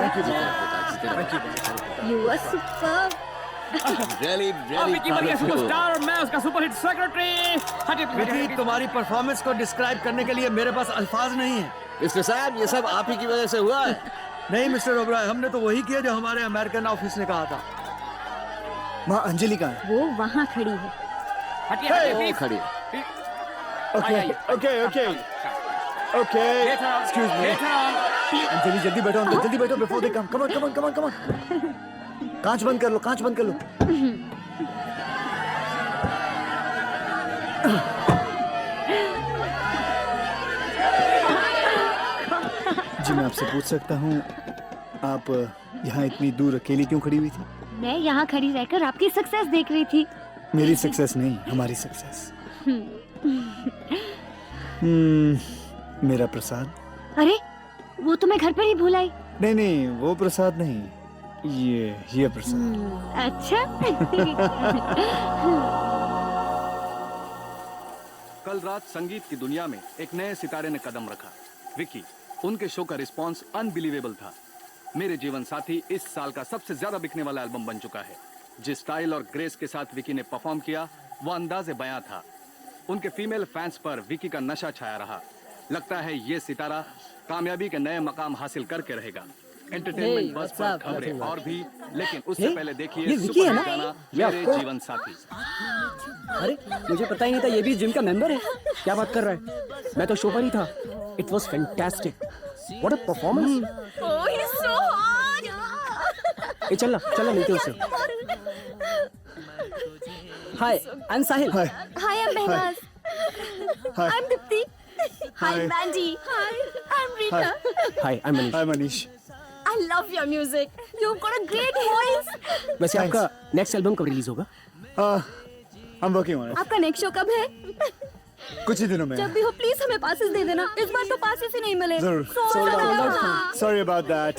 Thank you. You are superb. Really, Vicky बन गया superstar और मैं उसका सुपरहिट सेक्रेटरी। विकी, तुम्हारी परफॉर्मेंस को डिस्क्राइब करने के लिए मेरे पास अल्फाज नहीं है। मिस्टर साहब, ये सब आप ही की वजह से हुआ है। नहीं मिस्टर ओबराय, हमने तो वही किया जो हमारे अमेरिकन ऑफिस ने कहा था। माँ अंजलि कहाँ है? वो वहाँ खड़ी है। हटिए वो प्लीज। खड़ी है। Okay excuse me. अंजलि जल्दी बैठो अंदर, जल्दी बैठो before they come. Come on come on come on come on. कांच बंद कर लो, कांच बंद कर लो। जी मैं आपसे पूछ सकता हूँ, आप यहाँ इतनी दूर अकेली क्यों खड़ी हुई थी? मैं यहाँ खड़ी रहकर आपकी सक्सेस देख रही थी। मेरी सक्सेस नहीं, हमारी सक्सेस। मेरा प्रसाद? अरे वो तो मैं घर पर ही भूल आई। नहीं, वो प्रसाद नहीं, ये प्रसाद। अच्छा। कल रात संगीत की दुनिया में एक नए सितारे ने कदम रखा, विकी। उनके शो का रिस्पांस अनबिलीवेबल था। मेरे जीवन साथी इस साल का सबसे ज्यादा बिकने वाला एल्बम बन चुका है। जिस स्टाइल और ग्रेस के साथ विकी ने परफॉर्म किया, वो अंदाज़े बयां था। उनके फीमेल फैंस पर विकी का नशा छाया रहा। लगता है ये सितारा कामयाबी के नए मकाम हासिल करके रहेगा। एंटरटेनमेंट बस पर खबरें और भी, लेकिन उससे पहले देखिए सुपर गाना मेरे जीवन साथी। अरे मुझे पता ही नहीं था ये भी जिम का मेंबर है। क्या बात कर रहा है? मैं तो शो पर ही था। It was fantastic. What a performance. Oh, he's so hot. ए चलना मिलते हैं उससे। Hi, I am Sahil. Hi. Hi, I'm Mehbaz. Hi. I'm Dipti. Hi, Hi. Mandy. Hi, I'm Rita. Hi, I M Manish. Hi Manish. I love your music. You've got a great voice. वैसे Thanks. आपका next album कब release होगा? I'm working on it. आपका next show कब है? कुछ ही दिनों में। जब भी हो प्लीज हमें पासेस दे देना। इस बार तो पासेस ही नहीं मिले। जरूर। Sorry about that.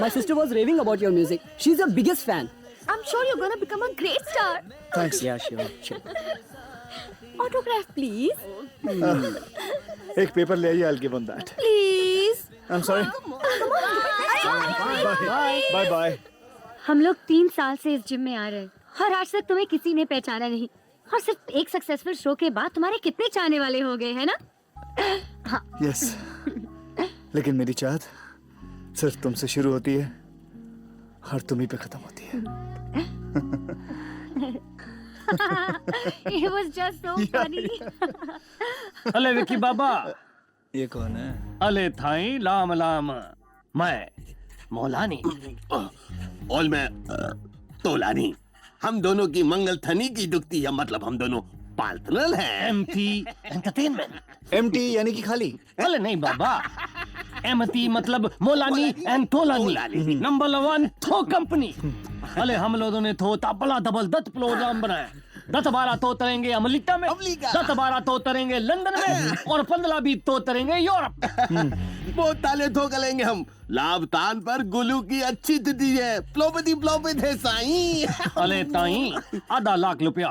My sister was raving about your music. She's your biggest fan. I'm sure you're gonna become a great star. Thanks. Yeah, sure. Autograph, please. एक पेपर ले आइए, I'll give on that. Please. I'm sorry. Bye bye. हम लोग 3 साल से इस gym में आ रहे हैं और आज तक तुम्हें किसी ने पहचाना नहीं। और सिर्फ एक सक्सेसफुल शो के बाद तुम्हारे कितने चाहने वाले हो गए हैं ना? Yes. लेकिन मेरी चाहत सिर्फ तुमसे शुरू होती है और तुम ही पे खत्म होती है। It was just so funny. अले विकी बाबा, ये कौन है? अले थाई लाम लाम, मैं मौलानी। और मैं तोलानी। हम दोनों की मंगल थनी की दुखती है, मतलब हम दोनों पार्टनर हैं। MT entertainment. MT यानी कि खाली? अले नहीं बाबा, MT मतलब मौलानी एंड तोलानी। नंबर 1 थो कंपनी। अले हम लोगों ने थो तबला डबल दत्त प्रोग्राम बनाया। 10-12 तो तरेंगे अमेरिका में, 10-12 तो तरेंगे लंदन में और 15 भी तो तरेंगे यूरोप। बहुत ताले ठोक लेंगे हम। लाभ तान पर गुलू की अच्छी तिथि है। प्लोपति है साईं। अले ताई आधा लाख रुपया।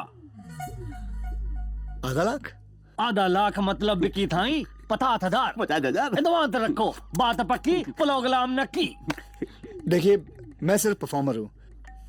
आधा लाख? आधा लाख मतलब विकी थाई 50,000। 50,000। एडवांस रखो, बात पक्की, प्रोग्राम नक्की। देखिए, मैं सिर्फ परफॉर्मर हूँ।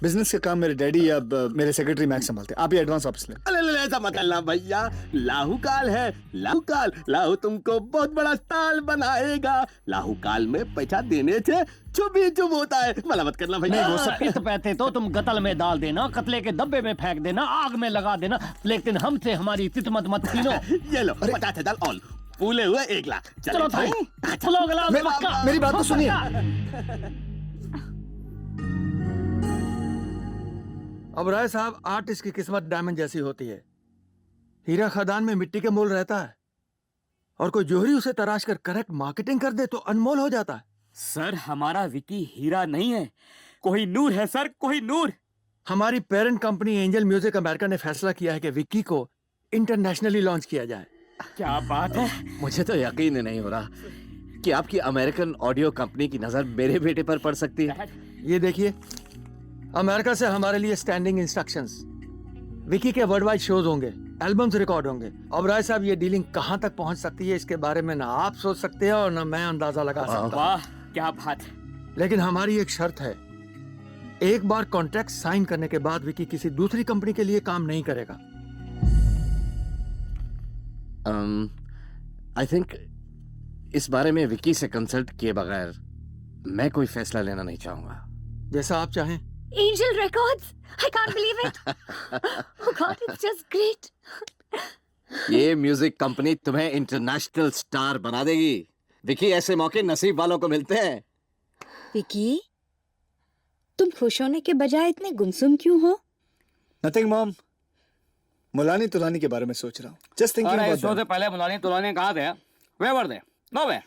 बिजनेस का काम मेरे डैडी या मेरे सेक्रेटरी मैक्स संभालते हैं। आप ये एडवांस वापस लें। अरे ऐसा मत करना भैया, लाहू काल है। लाहू तुमको बहुत बड़ा स्टार बनाएगा। लाहू काल में पैसा देने से चुप ही चुप होता है। भला मत करना भैया। वो सब इस पैसे तो तुम कतल में डाल देना, कतले के डब्बे में फेंक देना, आग में लगा देना, लेकिन हमसे हमारी तितमत मत छीनो। ये लो 50,000 ऑल पूले हुए 1 लाख। चलो भाई, प्रोग्राम पक्का। मेरी बात तो सुनिए। अब राय साहब, आर्टिस्ट की किस्मत डायमंड जैसी होती है। हीरा खदान में मिट्टी के मोल रहता है और कोई जोहरी उसे तराश कर करेक्ट मार्केटिंग कर दे तो अनमोल हो जाता है। सर हमारा विकी हीरा नहीं है, कोई नूर है सर, कोई नूर। हमारी parent company angel music America ने फैसला किया है कि विक्की को इंटरनेशनली लॉन्च किया जाए। क्या बात है। मुझे तो यकीन नहीं हो रहा कि आपकी अमेरिकन ऑडियो कंपनी की नजर मेरे बेटे पर पड़ सकती है। ये देखिए, अमेरिका से हमारे लिए स्टैंडिंग इंस्ट्रक्शंस। विकी के वर्ल्ड वाइड शोज होंगे, एल्बम्स रिकॉर्ड होंगे। अब राय साहब, ये डीलिंग कहां तक पहुंच सकती है इसके बारे में ना आप सोच सकते हैं और ना मैं अंदाजा लगा सकता। वाह क्या बात। लेकिन हमारी एक शर्त है, एक बार कॉन्ट्रैक्ट साइन करने के बाद विकी किसी दूसरी कंपनी के लिए काम नहीं करेगा। आई थिंक इस बारे में विकी से कंसल्ट किए बगैर मैं कोई फैसला लेना नहीं चाहूंगा। जैसा आप चाहें। Angel Records! I can't believe it! Oh God, it's just great! ये म्यूजिक कंपनी तुम्हें इंटरनेशनल स्टार बना देगी। विकी, ऐसे मौके नसीब वालों को मिलते हैं। विकी, तुम खुश होने के बजाय इतने गुमसुम क्यों हो? नथिंग मॉम, मुलानी तुलानी के बारे में सोच रहा हूँ। जस्ट थिंकिंग अबाउट शो से पहले मुलानी तुलानी कहा थे, वे वर दे, नो वे।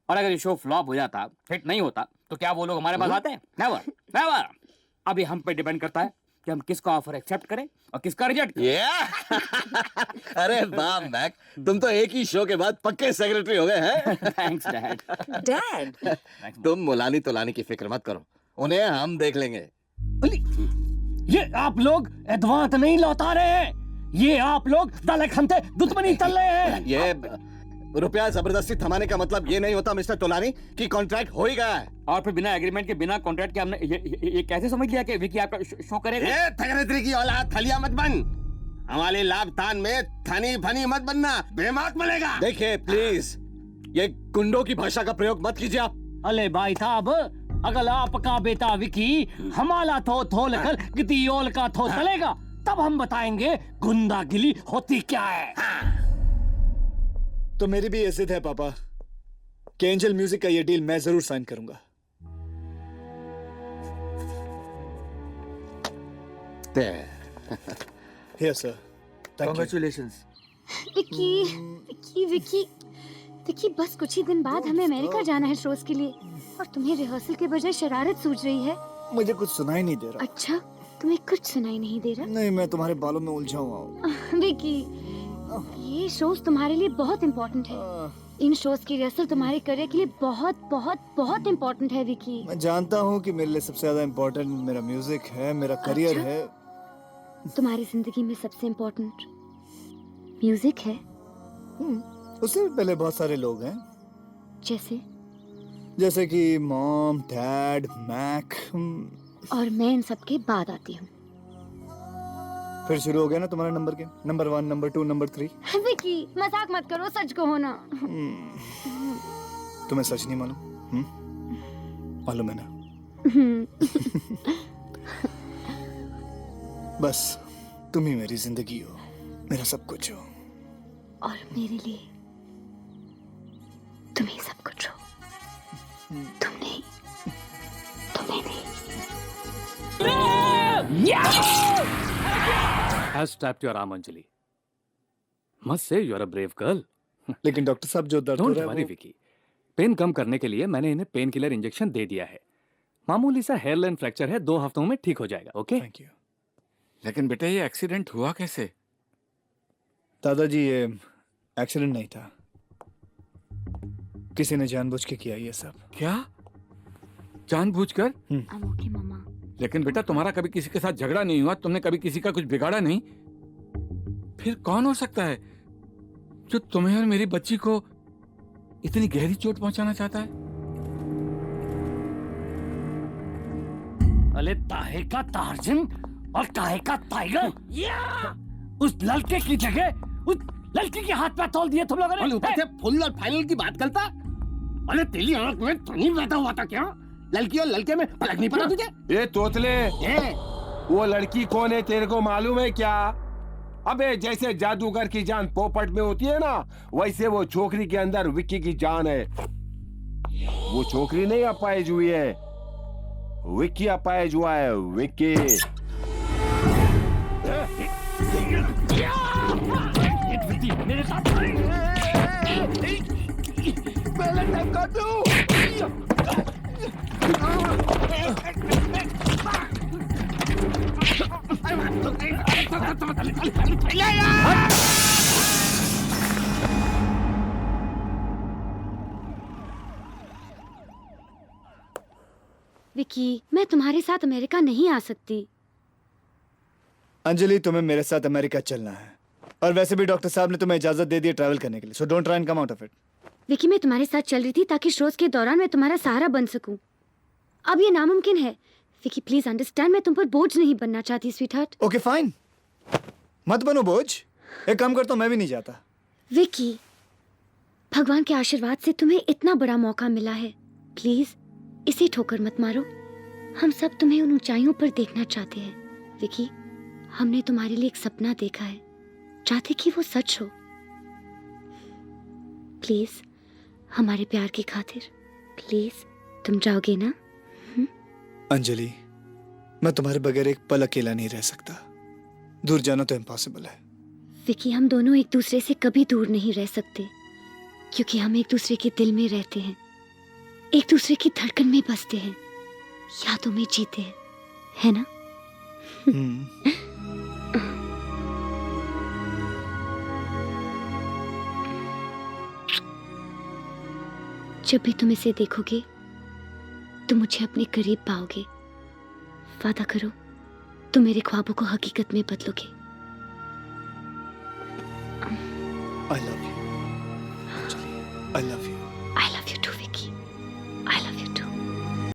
और अगर ये शो फ्लॉप हो जाता, हिट नहीं होता, तो क्या वो लोग हमारे पास आते हैं? Never, never. अभी हम पे डिपेंड करता है कि हम किसका ऑफर एक्सेप्ट करें और किसका रिजेक्ट करें। अरे वाह मैक, तुम तो एक ही शो के बाद पक्के सेक्रेटरी हो गए हैं। Thanks dad. डैड, तुम मुलानी तुलानी की फिक्र मत करो, उन्हें हम देख लेंगे। ये आप लोग एडवांस नहीं लौटा रहे हैं, ये आप लोग दले खंते दुश्मनी चल रहे हैं। ये रुपया जबरदस्ती थमाने का मतलब ये नहीं होता मिस्टर तोलानी कि कॉन्ट्रैक्ट हो ही गया है। और फिर बिना एग्रीमेंट के, बिना कॉन्ट्रैक्ट के हमने ये कैसे समझ लिया कि विकी आपका शो करेगा? ये थगरेत्री की औलाद थलिया मत बन, हमारे लाभ तान में थनी फनी मत बनना, बेमात मिलेगा। देखिए प्लीज, ये गुंडों की भाषा का प्रयोग मत कीजिए आप। अले भाई साहब, अगर आपका बेटा विकी हमारा थो थोल कर गिदियोल का थो चलेगा, तब हम बताएंगे गुंडागिरी होती क्या है। तो मेरी भी ये जिद है पापा कि एंजल म्यूजिक का ये डील मैं जरूर साइन करूंगा। Here sir, thank you. Congratulations. Vicky, Vicky, Vicky, Vicky, बस कुछ ही दिन बाद हमें अमेरिका जाना है शोज के लिए, और तुम्हें रिहर्सल के बजाय शरारत सूझ रही है। मुझे कुछ सुनाई नहीं दे रहा। अच्छा, तुम्हें कुछ सुनाई नहीं दे रहा? नहीं, मैं तुम्हारे बालों में उलझा हुआ हूँ। विकी, ये शोज तुम्हारे लिए बहुत इम्पोर्टेंट है। इन शोज की रिहर्सल तुम्हारे करियर के लिए बहुत बहुत बहुत इम्पोर्टेंट है विकी। मैं जानता हूँ कि मेरे लिए सबसे ज्यादा इम्पोर्टेंट मेरा म्यूजिक है, मेरा करियर अच्छा? है। तुम्हारी जिंदगी में सबसे इम्पोर्टेंट म्यूजिक है? उससे भी पहले बहुत सारे लोग हैं, जैसे कि मॉम, डैड, मैक। और मैं इन सब के बाद आती हूँ। फिर शुरू हो गया ना तुम्हारा नंबर के, नंबर 1, नंबर 2, नंबर 3। विकी, मजाक मत करो, सच कहो ना। तुम्हें सच नहीं मालूम? मालूम है ना? बस तुम ही मेरी जिंदगी हो, मेरा सब कुछ हो। और मेरे लिए तुम ही सब कुछ हो। तुम नहीं, Has tapped your arm, Anjali. Must say you are a brave girl. लेकिन डॉक्टर साहब जो दर्द हो Don't रहा worry, है विकी। पेन कम करने के लिए मैंने इन्हें पेन किलर इंजेक्शन दे दिया है। मामूली सा हेयरलाइन फ्रैक्चर है, 2 हफ्तों में ठीक हो जाएगा। ओके? Thank you. लेकिन बेटा, ये एक्सीडेंट हुआ कैसे? दादाजी, ये एक्सीडेंट नहीं था, किसी ने जानबूझ के किया ये सब। क्या? जानबूझकर? I'm okay, मामा। लेकिन बेटा, तुम्हारा कभी किसी के साथ झगड़ा नहीं हुआ, तुमने कभी किसी का कुछ बिगाड़ा नहीं, फिर कौन हो सकता है जो तुम्हें और मेरी बच्ची को इतनी गहरी चोट पहुंचाना चाहता है? अले ताहे का टार्जन और ताहे का टाइगर, उस लड़के की जगह उस लड़की के हाथ पे तोल दिए तुम लोगों ने। और ऊपर से फुल और फाइनल की बात करता। अरे तेरी आंख में तो नहीं बैठा हुआ था क्या? लड़की और लड़के में फर्क नहीं पड़ा तुझे? ये तोतले, वो लड़की कौन है तेरे को मालूम है क्या? अबे जैसे जादूगर की जान पोपट में होती है ना, वैसे वो छोकरी के अंदर विक्की की जान है। वो छोकरी नहीं अपाइज हुई है, विक्की अपाइज हुआ है, विक्की। मेरे साथ विकी, मैं तुम्हारे साथ अमेरिका नहीं आ सकती। अंजलि, तुम्हें मेरे साथ अमेरिका चलना है, और वैसे भी डॉक्टर साहब ने तुम्हें इजाजत दे दी है ट्रैवल करने के लिए, so don't try and come out of it. Vicky, मैं तुम्हारे साथ चल रही थी ताकि शोज के दौरान मैं तुम्हारा सहारा बन सकूं। अब ये नामुमकिन है। विकी प्लीज अंडरस्टैंड, मैं तुम पर बोझ नहीं बनना चाहती स्वीटहार्ट। ओके फाइन, मत बनो बोझ। एक काम करता हूँ, मैं भी नहीं जाता। विकी, भगवान के आशीर्वाद से तुम्हें इतना बड़ा मौका मिला है, प्लीज इसे ठोकर मत मारो। हम सब तुम्हें उन ऊंचाइयों पर देखना चाहते हैं। विकी, हमने तुम्हारे लिए एक सपना देखा है, चाहते कि वो सच हो। प्लीज हमारे प्यार की खातिर, प्लीज तुम जाओगे ना? अंजलि, मैं तुम्हारे बगैर एक पल अकेला नहीं रह सकता। दूर जाना तो इम्पॉसिबल है। विकी, हम दोनों एक दूसरे से कभी दूर नहीं रह सकते, क्योंकि हम एक दूसरे के दिल में रहते हैं, एक दूसरे की धड़कन में बसते हैं, यादों में जीते हैं, है ना? जब भी तुम इसे देखोगे तुम मुझे अपने करीब पाओगे। वादा करो तुम मेरे ख्वाबों को हकीकत में बदलोगे। I love you. Anjali, I love you.